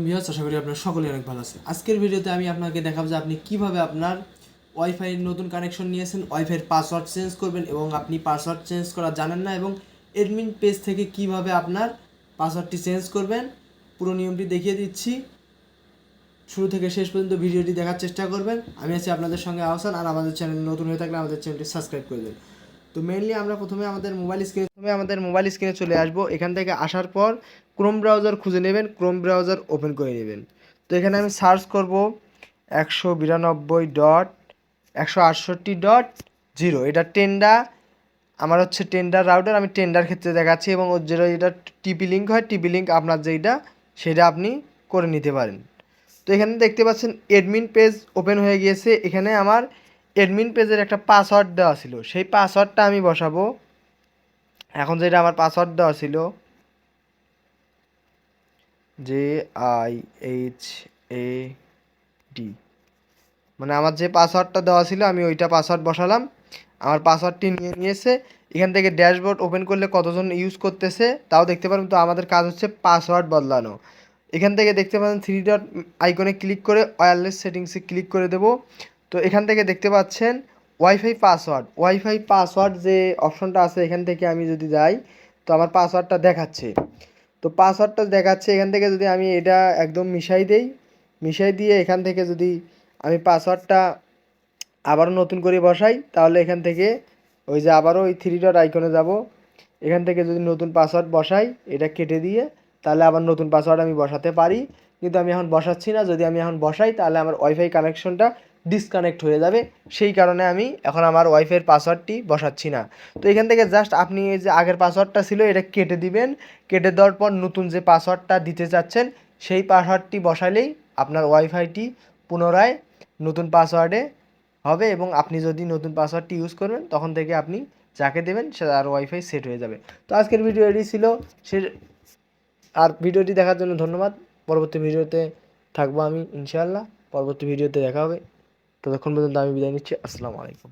Viewers, আশা করি আপনার সকলেই অনেক ভালো আছে। আজকের ভিডিওতে আমি আপনাকে দেখাবো যে আপনি কিভাবে আপনার ওয়াইফাইয়ের নতুন কানেকশন নিয়েছেন, ওয়াইফাইয়ের পাসওয়ার্ড চেঞ্জ করবেন এবং আপনি পাসওয়ার্ড চেঞ্জ করা জানেন না এবং অ্যাডমিন পেজ থেকে কিভাবে আপনার পাসওয়ার্ডটি চেঞ্জ করবেন পুরো নিয়মটি দেখিয়ে দিচ্ছি। শুরু থেকে শেষ পর্যন্ত ভিডিওটি দেখার চেষ্টা করবেন। আমি আছি আপনাদের সঙ্গে আহসান, আর আমাদের চ্যানেল নতুন হয়ে থাকলে আমাদের চ্যানেলটি সাবস্ক্রাইব করে দেবেন। তো মেইনলি আমরা প্রথমে আমাদের মোবাইল স্ক্রিনে চলে আসব। এখান থেকে আসার পর ক্রোম ব্রাউজার খুঁজে নেবেন, ক্রোম ব্রাউজার ওপেন করে নেবেন। তো এখানে আমি সার্চ করব 192.168.0। এটা টেন্ডার, আমার হচ্ছে টেন্ডার রাউটার, আমি টেন্ডার ক্ষেত্রে দেখাচ্ছি এবং ওর যেটা এটা টিপি লিঙ্ক হয়, টিপি লিঙ্ক আপনার যেটা সেটা আপনি করে নিতে পারেন। তো এখানে দেখতে পাচ্ছেন অ্যাডমিন পেজ ওপেন হয়ে গিয়েছে। এখানে আমার অ্যাডমিন পেজের একটা পাসওয়ার্ড দেওয়া ছিল, সেই পাসওয়ার্ডটা আমি বসাবো। এখন যেটা আমার পাসওয়ার্ড দেওয়া ছিল JIHAD, মানে আমার যে পাসওয়ার্ডটা দেওয়া ছিল আমি ওইটা পাসওয়ার্ড বসালাম। আমার পাসওয়ার্ডটি নিয়ে নিয়েছে। এখান থেকে ড্যাশবোর্ড ওপেন করলে কতজন ইউজ করতেছে তাও দেখতে পারবেন। তো আমাদের কাজ হচ্ছে পাসওয়ার্ড বদলানো। এখান থেকে দেখতে পাচ্ছেন 3 ডট আইকনে ক্লিক করে ওয়্যারলেস সেটিংসে ক্লিক করে দেব। তো এখান থেকে দেখতে পাচ্ছেন ওয়াইফাই পাসওয়ার্ড যে অপশনটা আছে, এখান থেকে আমি যদি যাই তো আমার পাসওয়ার্ডটা দেখাচ্ছে। তো পাসওয়ার্ডটা দেখাচ্ছে, এখান থেকে যদি আমি এটা একদম মিশাই দিয়ে এখান থেকে যদি আমি পাসওয়ার্ডটা আবারও নতুন করে বসাই, তাহলে এখান থেকে ওই যে আবারও ওই 3 ডট আইকনে যাব। এখান থেকে যদি নতুন পাসওয়ার্ড বসাই, এটা কেটে দিয়ে তাহলে আবার নতুন পাসওয়ার্ড আমি বসাতে পারি। কিন্তু আমি এখন বসাচ্ছি না। যদি আমি এখন বসাই তাহলে আমার ওয়াইফাই কানেকশনটা ডিসকানেক্ট হয়ে যাবে। সেই কারণে আমি এখন আমার ওয়াইফাইয়ের পাসওয়ার্ডটি বসাচ্ছি না। তো এখান থেকে জাস্ট আপনি এই যে আগের পাসওয়ার্ডটা ছিল এটা কেটে দিবেন। কেটে দেওয়ার পর নতুন যে পাসওয়ার্ডটা দিতে চাচ্ছেন সেই পাসওয়ার্ডটি বসালেই আপনার ওয়াইফাইটি পুনরায় নতুন পাসওয়ার্ডে হবে এবং আপনি যদি নতুন পাসওয়ার্ডটি ইউজ করবেন তখন থেকে আপনি যাকে দেবেন সে আর ওয়াইফাই সেট হয়ে যাবে। তো আজকের ভিডিও এটি ছিল। সে আর ভিডিওটি দেখার জন্য ধন্যবাদ। পরবর্তী ভিডিওতে থাকবো আমি ইনশাআল্লাহ। পরবর্তী ভিডিওতে দেখা হবে। ততক্ষণ পর্যন্ত আমি বিদায় নিচ্ছি। আসসালামু আলাইকুম।